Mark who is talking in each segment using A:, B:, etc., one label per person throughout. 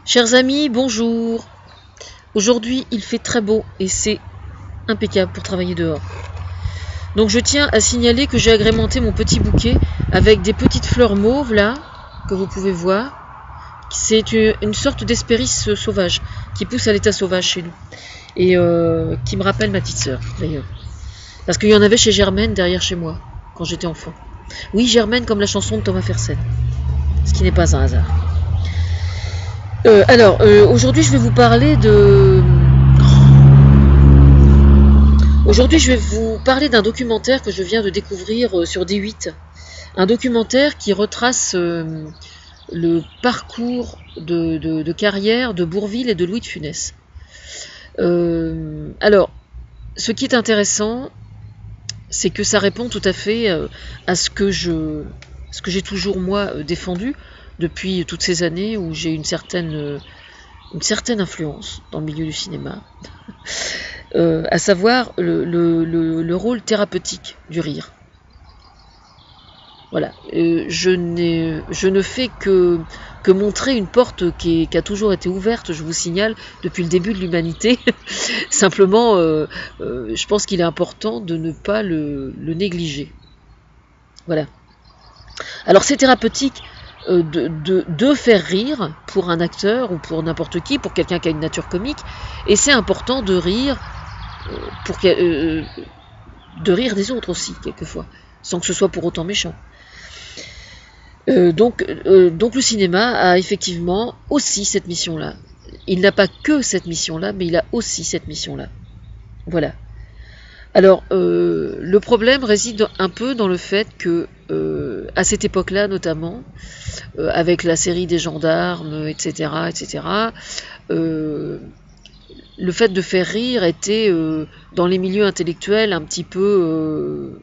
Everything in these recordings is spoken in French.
A: Chers amis, bonjour. Aujourd'hui, il fait très beau et c'est impeccable pour travailler dehors. Donc je tiens à signaler que j'ai agrémenté mon petit bouquet avec des petites fleurs mauves là, que vous pouvez voir. C'est une sorte d'hespéris sauvage qui pousse à l'état sauvage chez nous et qui me rappelle ma petite sœur d'ailleurs. Parce qu'il y en avait chez Germaine derrière chez moi quand j'étais enfant. Oui, Germaine comme la chanson de Thomas Fersen, ce qui n'est pas un hasard. Aujourd'hui je vais vous parler de... Aujourd'hui je vais vous parler d'un documentaire que je viens de découvrir sur D8. Un documentaire qui retrace le parcours de carrière de Bourvil et de Louis de Funès. Ce qui est intéressant, c'est que ça répond tout à fait à ce que j'ai toujours moi défendu depuis toutes ces années où j'ai une certaine influence dans le milieu du cinéma, à savoir le rôle thérapeutique du rire. Voilà, je ne fais que montrer une porte qui a toujours été ouverte, je vous signale, depuis le début de l'humanité. Simplement, je pense qu'il est important de ne pas le négliger. Voilà. Alors c'est thérapeutique de faire rire pour un acteur ou pour n'importe qui, pour quelqu'un qui a une nature comique, et c'est important de rire de rire des autres aussi quelquefois, sans que ce soit pour autant méchant. Donc le cinéma a effectivement aussi cette mission-là. Il n'a pas que cette mission-là, mais il a aussi cette mission-là. Voilà. Alors, le problème réside un peu dans le fait que, à cette époque-là notamment, avec la série des gendarmes, etc., le fait de faire rire était, dans les milieux intellectuels, un petit peu,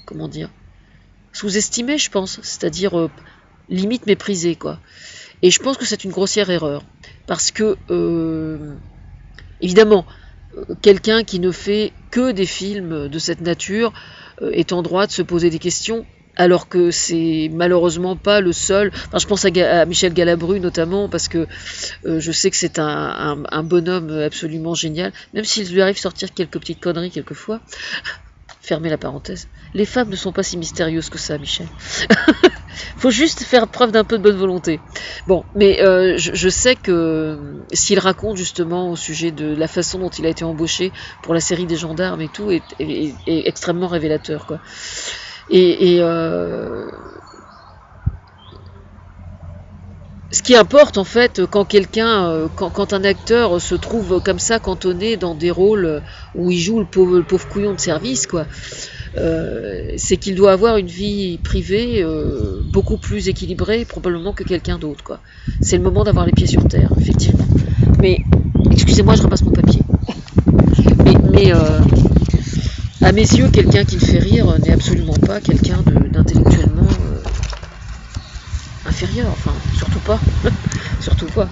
A: comment dire, sous-estimé, je pense, c'est-à-dire limite méprisé, quoi. Et je pense que c'est une grossière erreur, parce que, évidemment, quelqu'un qui ne fait que des films de cette nature est en droit de se poser des questions, alors que c'est malheureusement pas le seul. Enfin, je pense à Michel Galabru notamment, parce que je sais que c'est un bonhomme absolument génial, même s'il lui arrive de sortir quelques petites conneries quelquefois. Fermez la parenthèse. Les femmes ne sont pas si mystérieuses que ça, Michel. Faut juste faire preuve d'un peu de bonne volonté. Bon, mais je sais que s'il raconte justement au sujet de la façon dont il a été embauché pour la série des gendarmes et tout, est extrêmement révélateur, quoi. Ce qui importe en fait, quand un acteur se trouve comme ça cantonné dans des rôles où il joue le pauvre couillon de service, quoi, c'est qu'il doit avoir une vie privée beaucoup plus équilibrée probablement que quelqu'un d'autre, quoi. C'est le moment d'avoir les pieds sur terre, effectivement. Mais excusez-moi, je ramasse mon papier. Mais à mes yeux, quelqu'un qui le fait rire n'est absolument pas quelqu'un d'intellectuellement inférieur, enfin, surtout pas. Surtout pas.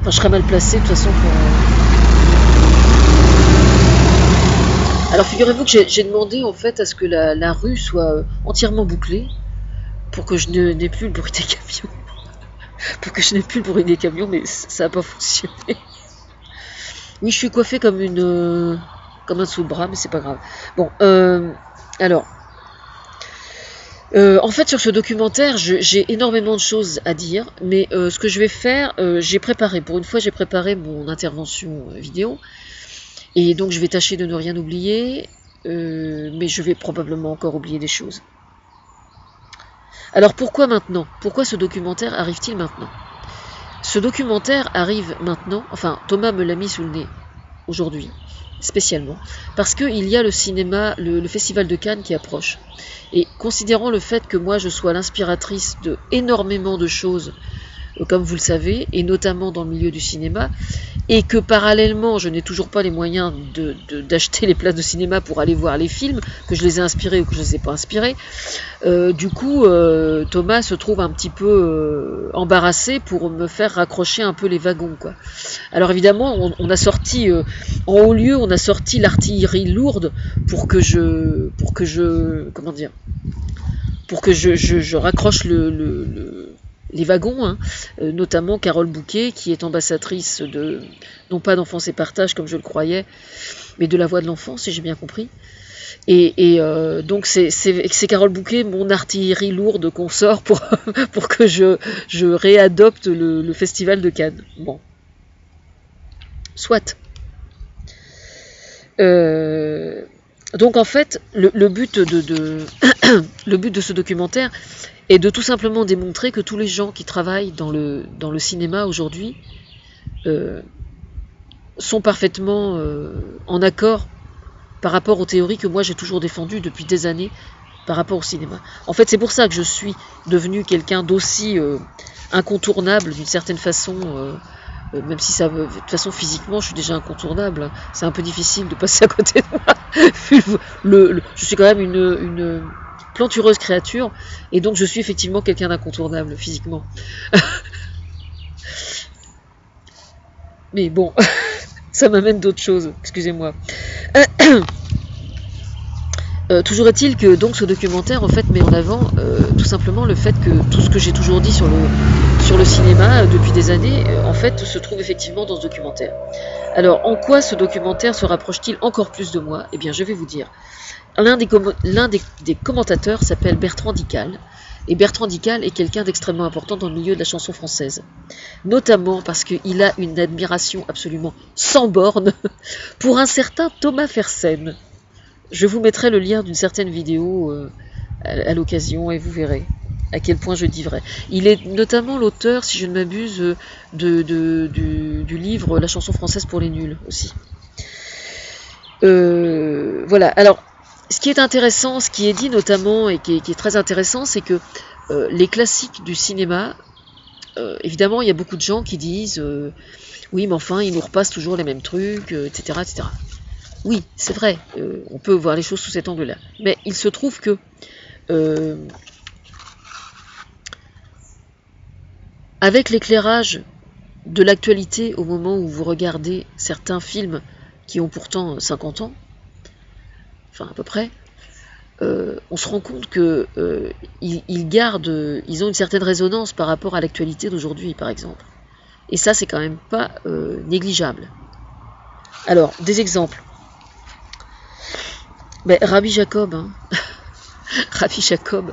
A: Enfin, je serais mal placé de toute façon pour... Alors figurez-vous que j'ai demandé en fait à ce que la rue soit entièrement bouclée pour que je n'ai plus le bruit des camions. Pour que je n'ai plus le bruit des camions, mais ça n'a pas fonctionné. Oui, je suis coiffée comme un sous-bras, mais c'est pas grave. Bon, en fait, sur ce documentaire, j'ai énormément de choses à dire, mais ce que je vais faire, pour une fois, j'ai préparé mon intervention vidéo, et donc je vais tâcher de ne rien oublier, mais je vais probablement encore oublier des choses. Alors pourquoi maintenant? Pourquoi ce documentaire arrive-t-il maintenant? Ce documentaire arrive maintenant, enfin Thomas me l'a mis sous le nez aujourd'hui, spécialement, parce qu'il y a le cinéma, le Festival de Cannes qui approche. Et considérant le fait que moi je sois l'inspiratrice de énormément de choses, comme vous le savez, et notamment dans le milieu du cinéma, et que parallèlement je n'ai toujours pas les moyens d'acheter les places de cinéma pour aller voir les films, que je les ai inspirés ou que je ne les ai pas inspirés, du coup Thomas se trouve un petit peu embarrassé pour me faire raccrocher un peu les wagons, quoi. Alors évidemment on a sorti en haut lieu, on a sorti l'artillerie lourde pour que je raccroche les wagons, hein, notamment Carole Bouquet, qui est ambassadrice de, non pas d'Enfance et Partage comme je le croyais, mais de la voix de l'enfant, si j'ai bien compris. Donc c'est Carole Bouquet, mon artillerie lourde qu'on sort pour, pour que je réadopte le Festival de Cannes. Bon. Soit. Donc en fait, le but le but de ce documentaire est de tout simplement démontrer que tous les gens qui travaillent dans le cinéma aujourd'hui sont parfaitement en accord par rapport aux théories que moi j'ai toujours défendues depuis des années par rapport au cinéma. En fait, c'est pour ça que je suis devenue quelqu'un d'aussi incontournable d'une certaine façon, même si ça, de toute façon physiquement je suis déjà incontournable. C'est un peu difficile de passer à côté de moi. Je suis quand même une plantureuse créature, et donc je suis effectivement quelqu'un d'incontournable physiquement. Mais bon, ça m'amène d'autres choses, excusez-moi. Toujours est-il que donc ce documentaire en fait met en avant tout simplement le fait que tout ce que j'ai toujours dit sur le cinéma depuis des années en fait se trouve effectivement dans ce documentaire. Alors en quoi ce documentaire se rapproche-t-il encore plus de moi? Eh bien je vais vous dire. L'un des commentateurs s'appelle Bertrand Dical, et Bertrand Dical est quelqu'un d'extrêmement important dans le milieu de la chanson française, notamment parce qu'il a une admiration absolument sans borne pour un certain Thomas Fersen. Je vous mettrai le lien d'une certaine vidéo à l'occasion et vous verrez à quel point je dis vrai. Il est notamment l'auteur, si je ne m'abuse, du livre La chanson française pour les nuls aussi. Voilà, alors ce qui est intéressant, ce qui est dit notamment et qui est très intéressant, c'est que les classiques du cinéma, évidemment il y a beaucoup de gens qui disent oui mais enfin ils nous repassent toujours les mêmes trucs, etc. etc. Oui, c'est vrai, on peut voir les choses sous cet angle-là. Mais il se trouve que avec l'éclairage de l'actualité au moment où vous regardez certains films qui ont pourtant 50 ans, enfin à peu près, on se rend compte que ils ont une certaine résonance par rapport à l'actualité d'aujourd'hui, par exemple. Et ça, c'est quand même pas négligeable. Alors, des exemples. Ben, Rabbi Jacob, hein. Rabbi Jacob,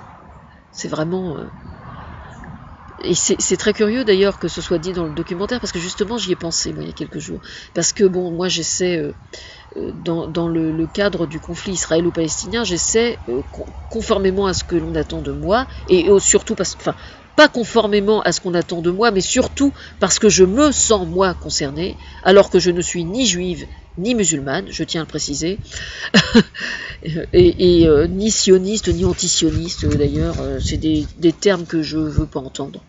A: c'est vraiment... Et c'est très curieux d'ailleurs que ce soit dit dans le documentaire, parce que justement j'y ai pensé moi, il y a quelques jours. Parce que bon, moi j'essaie, dans le cadre du conflit israélo-palestinien, j'essaie, conformément à ce que l'on attend de moi, et surtout, enfin, pas conformément à ce qu'on attend de moi, mais surtout parce que je me sens moi concernée, alors que je ne suis ni juive, ni musulmane, je tiens à le préciser, ni sioniste, ni anti-sioniste d'ailleurs, c'est des termes que je veux pas entendre.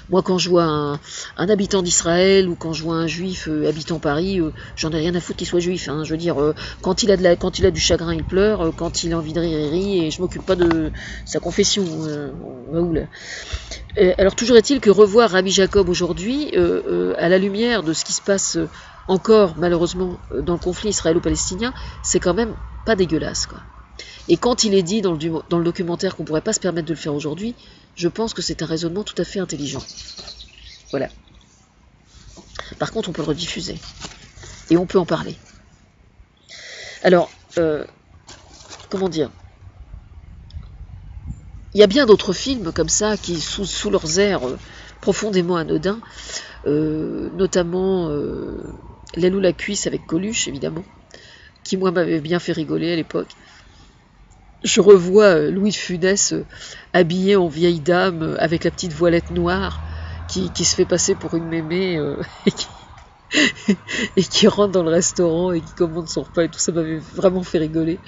A: Moi, quand je vois un habitant d'Israël ou quand je vois un juif habitant Paris, j'en ai rien à foutre qu'il soit juif. Hein. Je veux dire, quand il a du chagrin, il pleure. Quand il a envie de rire, il rit. Et je m'occupe pas de sa confession. On va où là? Alors, toujours est-il que revoir Rabbi Jacob aujourd'hui, à la lumière de ce qui se passe encore, malheureusement, dans le conflit israélo-palestinien, c'est quand même pas dégueulasse, quoi. Et quand il est dit dans le documentaire qu'on ne pourrait pas se permettre de le faire aujourd'hui, je pense que c'est un raisonnement tout à fait intelligent. Voilà. Par contre, on peut le rediffuser. Et on peut en parler. Alors, comment dire? Il y a bien d'autres films comme ça qui, sous leurs airs profondément anodins, notamment L'aile ou la cuisse avec Coluche, évidemment, qui moi m'avait bien fait rigoler à l'époque. Je revois Louis de Funès habillé en vieille dame avec la petite voilette noire qui se fait passer pour une mémé et qui rentre dans le restaurant et qui commande son repas et tout. Ça m'avait vraiment fait rigoler.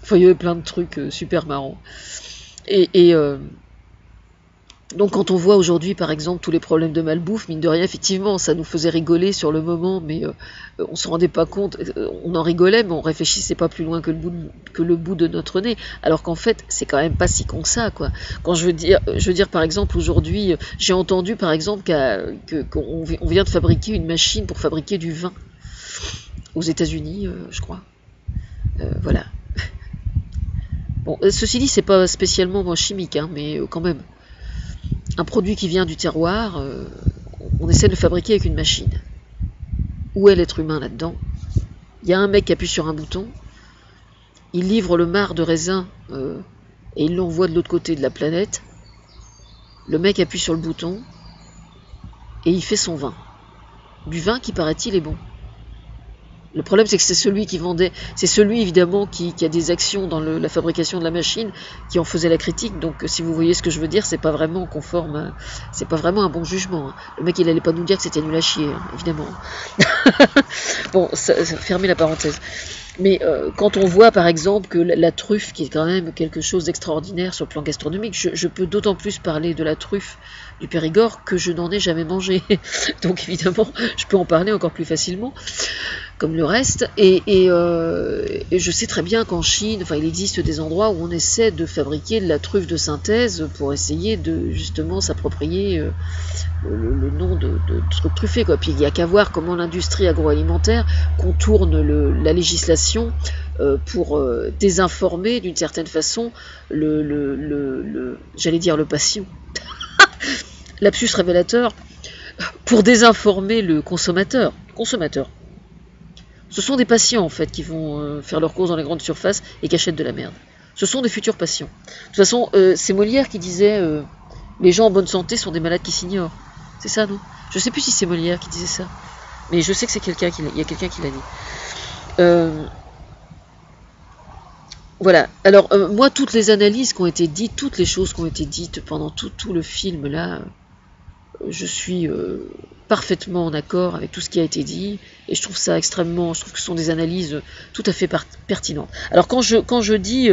A: Enfin, il y avait plein de trucs super marrants. Donc quand on voit aujourd'hui par exemple tous les problèmes de malbouffe, mine de rien effectivement ça nous faisait rigoler sur le moment, mais on se rendait pas compte, on en rigolait mais on réfléchissait pas plus loin que le bout de notre nez, alors qu'en fait c'est quand même pas si con que ça, quoi. Quand je veux dire par exemple aujourd'hui, j'ai entendu par exemple qu'on vient de fabriquer une machine pour fabriquer du vin aux États-Unis, je crois. Voilà. Bon, ceci dit c'est pas spécialement chimique, hein, mais quand même. un produit qui vient du terroir, on essaie de le fabriquer avec une machine. Où est l'être humain là-dedans? Il y a un mec qui appuie sur un bouton, il livre le marc de raisin et il l'envoie de l'autre côté de la planète. Le mec appuie sur le bouton et il fait son vin. Du vin qui, paraît-il, est bon. Le problème, c'est que c'est celui qui vendait, c'est celui évidemment qui a des actions dans la fabrication de la machine, qui en faisait la critique. Donc, si vous voyez ce que je veux dire, c'est pas vraiment conforme, c'est pas vraiment un bon jugement. Hein. Le mec, il allait pas nous dire que c'était nul à chier, hein, évidemment. Bon, fermez la parenthèse. Mais quand on voit par exemple que la truffe, qui est quand même quelque chose d'extraordinaire sur le plan gastronomique, je peux d'autant plus parler de la truffe du Périgord que je n'en ai jamais mangé. Donc évidemment, je peux en parler encore plus facilement, comme le reste. Et je sais très bien qu'en Chine, enfin, il existe des endroits où on essaie de fabriquer de la truffe de synthèse pour essayer de justement s'approprier le nom de trucs truffés, quoi. Puis il n'y a qu'à voir comment l'industrie agroalimentaire contourne la législation pour désinformer d'une certaine façon j'allais dire le patient, lapsus révélateur, pour désinformer le consommateur. Ce sont des patients en fait qui vont faire leurs courses dans les grandes surfaces et qui achètent de la merde. Ce sont des futurs patients. De toute façon, c'est Molière qui disait les gens en bonne santé sont des malades qui s'ignorent. C'est ça, non? Je sais plus si c'est Molière qui disait ça, mais je sais que c'est il y a quelqu'un qui l'a dit. Voilà. Alors moi, toutes les analyses qui ont été dites, toutes les choses qui ont été dites pendant tout le film là, je suis parfaitement en accord avec tout ce qui a été dit, et je trouve que ce sont des analyses tout à fait pertinentes. Alors quand je dis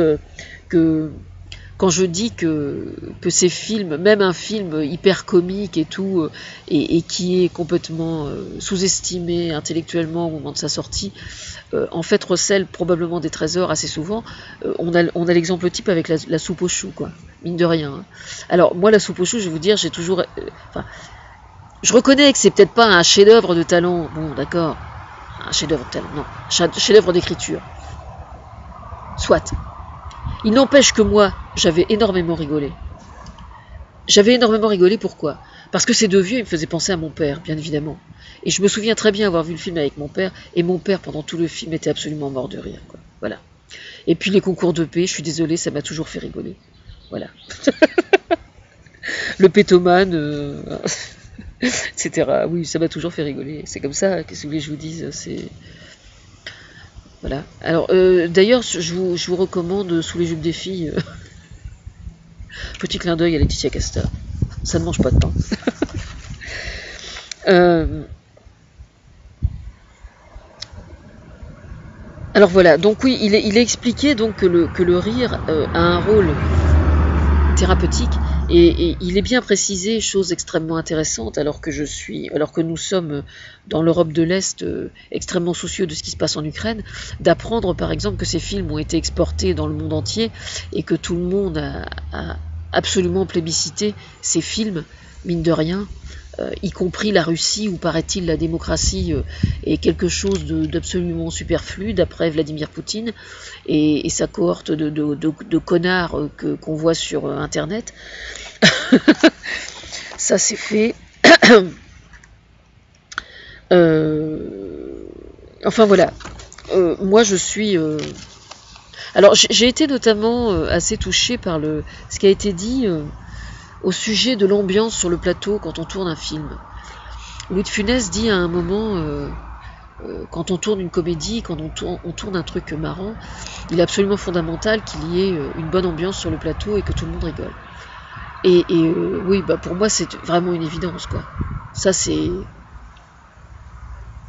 A: que ces films, même un film hyper comique et tout, et qui est complètement sous-estimé intellectuellement au moment de sa sortie, en fait recèle probablement des trésors assez souvent. On a l'exemple type avec la soupe aux choux, quoi, mine de rien. Hein. Alors moi, la soupe aux choux, je vais vous dire, j'ai toujours... je reconnais que c'est peut-être pas un chef-d'œuvre de talent, bon d'accord, un chef-d'œuvre de talent, non, chef-d'œuvre d'écriture. Soit. Il n'empêche que moi, j'avais énormément rigolé. Pourquoi? Parce que ces deux vieux, ils me faisaient penser à mon père, bien évidemment. Et je me souviens très bien avoir vu le film avec mon père, et mon père, pendant tout le film, était absolument mort de rire, quoi. Voilà. Et puis les concours de paix, je suis désolée, ça m'a toujours fait rigoler. Voilà. Le pétomane, etc. Oui, ça m'a toujours fait rigoler. C'est comme ça, qu'est-ce que vous voulez que je vous dise, c'est... Voilà. Alors, d'ailleurs, je vous recommande Sous les jupes des filles. Petit clin d'œil à Laetitia Casta. Ça ne mange pas de pain. Alors voilà. Donc oui, il est expliqué donc que le rire a un rôle thérapeutique, et il est bien précisé, chose extrêmement intéressante, alors que nous sommes dans l'Europe de l'Est extrêmement soucieux de ce qui se passe en Ukraine, d'apprendre par exemple que ces films ont été exportés dans le monde entier et que tout le monde a absolument plébiscité ces films, mine de rien, y compris la Russie, où paraît-il la démocratie est quelque chose d'absolument superflu, d'après Vladimir Poutine et sa cohorte de connards qu'on voit sur Internet. Ça c'est fait. Enfin voilà. Moi je suis... Alors j'ai été notamment assez touchée par ce qui a été dit... au sujet de l'ambiance sur le plateau quand on tourne un film. Louis de Funès dit à un moment, quand on tourne une comédie, quand on tourne un truc marrant, il est absolument fondamental qu'il y ait une bonne ambiance sur le plateau et que tout le monde rigole. Et oui, bah pour moi c'est vraiment une évidence, quoi. Ça c'est...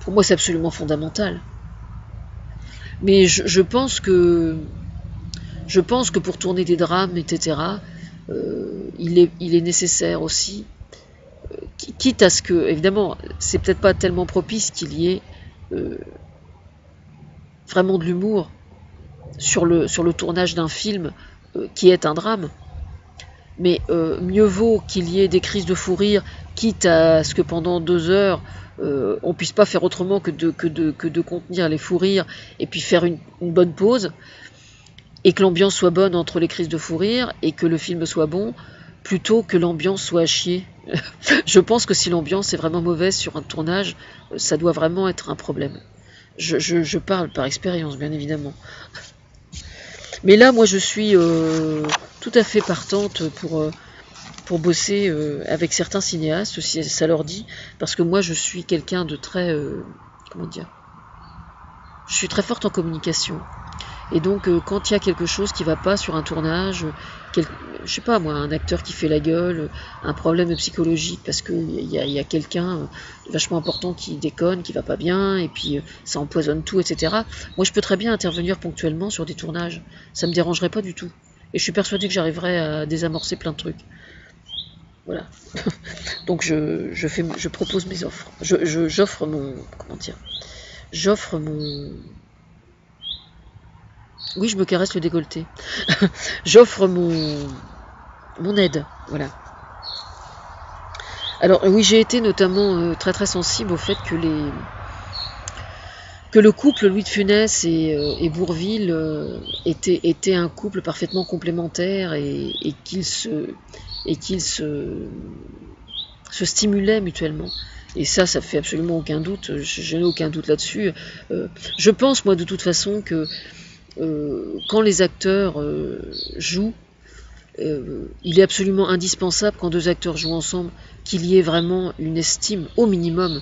A: Pour moi c'est absolument fondamental. Mais je pense que pour tourner des drames, etc., il est nécessaire aussi, quitte à ce que, évidemment, c'est peut-être pas tellement propice qu'il y ait vraiment de l'humour sur le tournage d'un film qui est un drame, mais mieux vaut qu'il y ait des crises de fou rire, quitte à ce que pendant 2 heures on puisse pas faire autrement que de contenir les fous rires et puis faire une bonne pause, et que l'ambiance soit bonne entre les crises de fou rire et que le film soit bon, plutôt que l'ambiance soit à chier. Je pense que si l'ambiance est vraiment mauvaise sur un tournage, ça doit vraiment être un problème. Je parle par expérience, bien évidemment. Mais là, moi, je suis tout à fait partante pour bosser avec certains cinéastes, si ça leur dit, parce que moi, je suis quelqu'un de très... comment dire? Je suis très forte en communication. Et donc, quand il y a quelque chose qui va pas sur un tournage, je sais pas moi, un acteur qui fait la gueule, un problème psychologique parce qu'il y a quelqu'un vachement important qui déconne, qui va pas bien, et puis ça empoisonne tout, etc. Moi, je peux très bien intervenir ponctuellement sur des tournages. Ça me dérangerait pas du tout. Et je suis persuadée que j'arriverai à désamorcer plein de trucs. Voilà. Donc, je propose mes offres. J'offre mon... Comment dire? J'offre mon... Oui, je me caresse le décolleté. J'offre mon aide, voilà. Alors oui, j'ai été notamment très très sensible au fait que le couple Louis de Funès et Bourvil était un couple parfaitement complémentaire et qu'ils se stimulaient mutuellement. Et ça fait absolument aucun doute, je n'ai aucun doute là-dessus. Je pense, moi, de toute façon, que quand les acteurs jouent, il est absolument indispensable, quand deux acteurs jouent ensemble, qu'il y ait vraiment une estime, au minimum,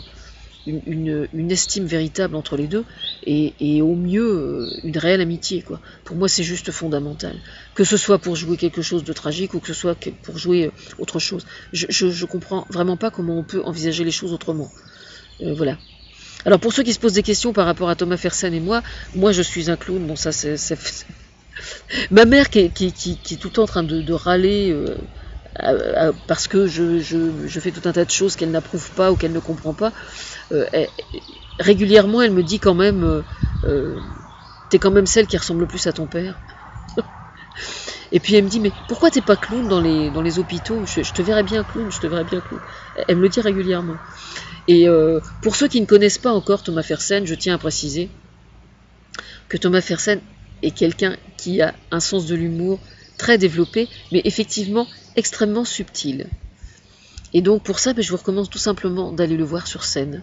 A: une estime véritable entre les deux, et au mieux, une réelle amitié, quoi. Pour moi, c'est juste fondamental. Que ce soit pour jouer quelque chose de tragique, ou que ce soit pour jouer autre chose. Je comprends vraiment pas comment on peut envisager les choses autrement. Voilà. Alors, pour ceux qui se posent des questions par rapport à Thomas Fersen et moi je suis un clown, bon ça c'est... Ma mère qui est tout le temps en train de râler parce que je fais tout un tas de choses qu'elle n'approuve pas ou qu'elle ne comprend pas, régulièrement elle me dit quand même t'es quand même celle qui ressemble le plus à ton père. Et puis elle me dit, mais pourquoi t'es pas clown dans les hôpitaux? Je te verrais bien clown, je te verrais bien clown. Elle me le dit régulièrement. Et pour ceux qui ne connaissent pas encore Thomas Fersen, je tiens à préciser que Thomas Fersen est quelqu'un qui a un sens de l'humour très développé, mais effectivement extrêmement subtil. Et donc pour ça, je vous recommande tout simplement d'aller le voir sur scène.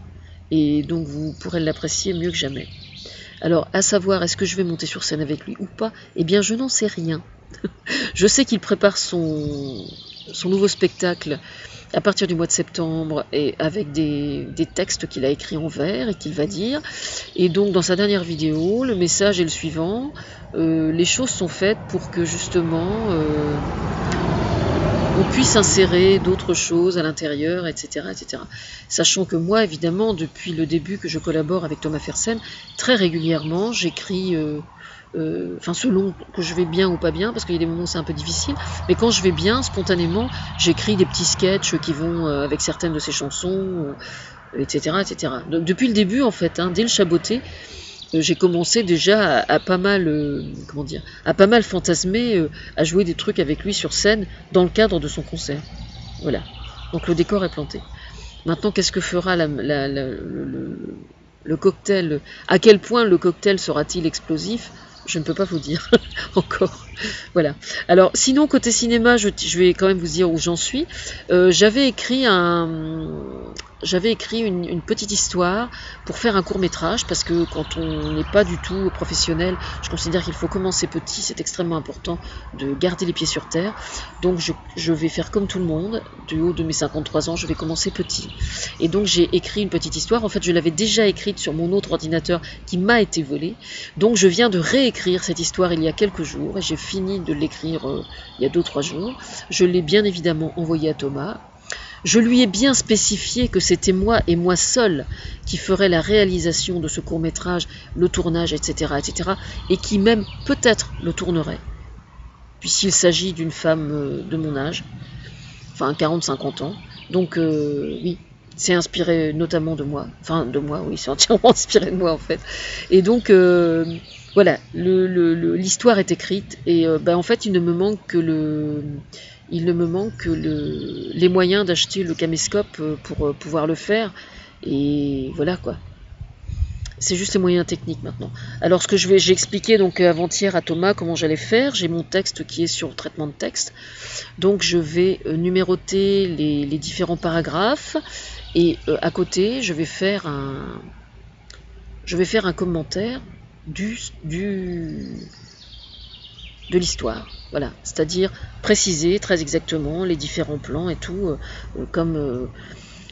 A: Et donc vous pourrez l'apprécier mieux que jamais. Alors, à savoir, est-ce que je vais monter sur scène avec lui ou pas? Eh bien, je n'en sais rien. Je sais qu'il prépare son nouveau spectacle à partir du mois de septembre, et avec des textes qu'il a écrits en vers et qu'il va dire. Et donc dans sa dernière vidéo, le message est le suivant, les choses sont faites pour que justement on puisse insérer d'autres choses à l'intérieur, etc., etc. Sachant que moi, évidemment, depuis le début que je collabore avec Thomas Fersen, très régulièrement, j'écris... selon que je vais bien ou pas bien, parce qu'il y a des moments où c'est un peu difficile, mais quand je vais bien, spontanément, j'écris des petits sketchs qui vont avec certaines de ses chansons, etc., etc. Donc, depuis le début, en fait, dès le Chaboté, j'ai commencé déjà à pas mal, à pas mal fantasmer, à jouer des trucs avec lui sur scène dans le cadre de son concert. Voilà. Donc le décor est planté. Maintenant, qu'est-ce que fera le cocktail? À quel point le cocktail sera-t-il explosif? Je ne peux pas vous dire encore. Voilà. Alors, sinon, côté cinéma, je vais quand même vous dire où j'en suis. J'avais écrit une petite histoire pour faire un court-métrage, parce que quand on n'est pas du tout professionnel, je considère qu'il faut commencer petit, c'est extrêmement important de garder les pieds sur terre. Donc je vais faire comme tout le monde, du haut de mes 53 ans, je vais commencer petit. Et donc j'ai écrit une petite histoire, en fait je l'avais déjà écrite sur mon autre ordinateur qui m'a été volé, donc je viens de réécrire cette histoire il y a quelques jours, et j'ai fini de l'écrire il y a 2-3 jours. Je l'ai bien évidemment envoyé à Thomas. Je lui ai bien spécifié que c'était moi et moi seul qui ferait la réalisation de ce court-métrage, le tournage, etc., etc., et qui même peut-être le tournerait, puisqu'il s'agit d'une femme de mon âge, enfin 40-50 ans. Donc oui, c'est inspiré notamment de moi, oui, c'est entièrement inspiré de moi en fait. Et donc voilà, l'histoire est écrite, et en fait il ne me manque que les moyens d'acheter le caméscope pour pouvoir le faire, et voilà quoi. c'est juste les moyens techniques maintenant. Alors j'ai expliqué donc avant-hier à Thomas comment j'allais faire. J'ai mon texte qui est sur le traitement de texte. Donc je vais numéroter les différents paragraphes et à côté je vais faire un commentaire de l'histoire. Voilà, c'est-à-dire préciser très exactement les différents plans et tout, comme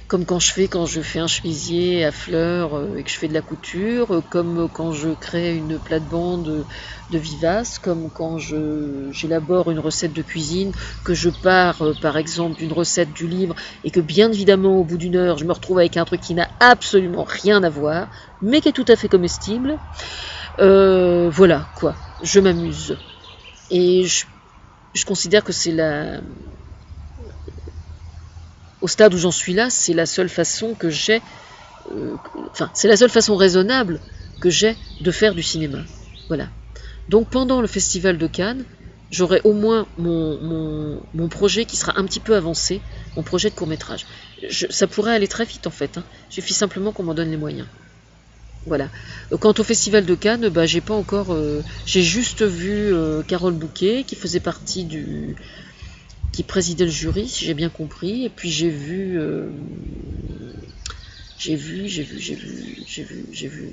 A: quand je fais un chemisier à fleurs et que je fais de la couture, comme quand je crée une plate-bande de Vivace, comme quand j'élabore une recette de cuisine, que je pars par exemple d'une recette du livre et que bien évidemment au bout d'une heure je me retrouve avec un truc qui n'a absolument rien à voir, mais qui est tout à fait comestible. Voilà quoi, je m'amuse. Et je considère que c'est au stade où j'en suis là, c'est la seule façon que j'ai, c'est la seule façon raisonnable que j'ai de faire du cinéma. Voilà. Donc pendant le festival de Cannes, j'aurai au moins mon projet qui sera un petit peu avancé, mon projet de court-métrage. Ça pourrait aller très vite en fait, hein. Il suffit simplement qu'on m'en donne les moyens. Voilà. Quant au festival de Cannes, bah, j'ai pas encore, j'ai juste vu Carole Bouquet qui faisait partie qui présidait le jury, si j'ai bien compris, et puis j'ai vu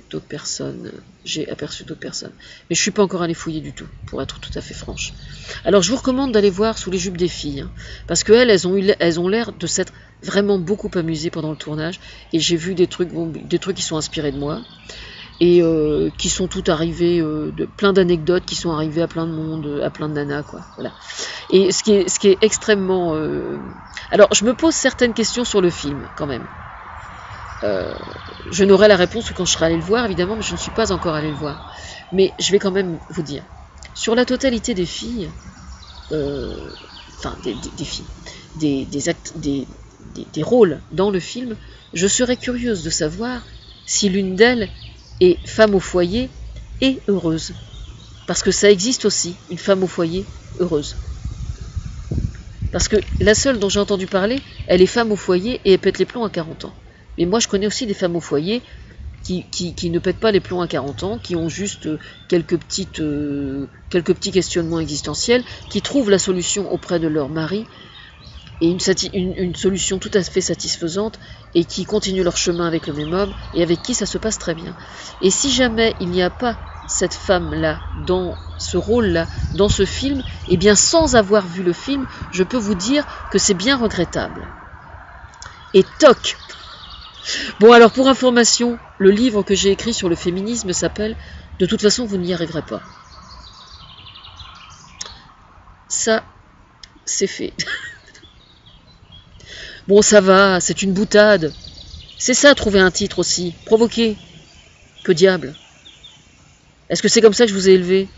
A: d'autres personnes, j'ai aperçu d'autres personnes. Mais je suis pas encore allée fouiller du tout, pour être tout à fait franche. Alors je vous recommande d'aller voir Sous les jupes des filles, hein, parce qu'elles, elles ont l'air de s'être vraiment beaucoup amusées pendant le tournage, et j'ai vu des trucs qui sont inspirés de moi, et qui sont toutes arrivées, plein d'anecdotes qui sont arrivées à plein de monde, à plein de nanas, quoi. Voilà. Et ce qui est extrêmement... Alors, je me pose certaines questions sur le film, quand même. Je n'aurai la réponse que quand je serai allé le voir, évidemment, mais je ne suis pas encore allé le voir. Mais je vais quand même vous dire. Sur la totalité des filles, des filles, des rôles dans le film, je serais curieuse de savoir si l'une d'elles est femme au foyer et heureuse. Parce que ça existe aussi, une femme au foyer heureuse. Parce que la seule dont j'ai entendu parler, elle est femme au foyer et elle pète les plombs à 40 ans. Mais moi je connais aussi des femmes au foyer qui ne pètent pas les plombs à 40 ans, qui ont juste quelques petits questionnements existentiels, qui trouvent la solution auprès de leur mari, et une solution tout à fait satisfaisante, et qui continuent leur chemin avec le même homme, et avec qui ça se passe très bien. Et si jamais il n'y a pas cette femme-là, dans ce rôle-là, dans ce film, eh bien sans avoir vu le film, je peux vous dire que c'est bien regrettable. Et toc! Bon alors pour information, le livre que j'ai écrit sur le féminisme s'appelle « De toute façon vous n'y arriverez pas ». Ça, c'est fait. Bon, ça va, c'est une boutade. C'est ça, trouver un titre aussi. Provoquer. Que diable. Est-ce que c'est comme ça que je vous ai élevé ?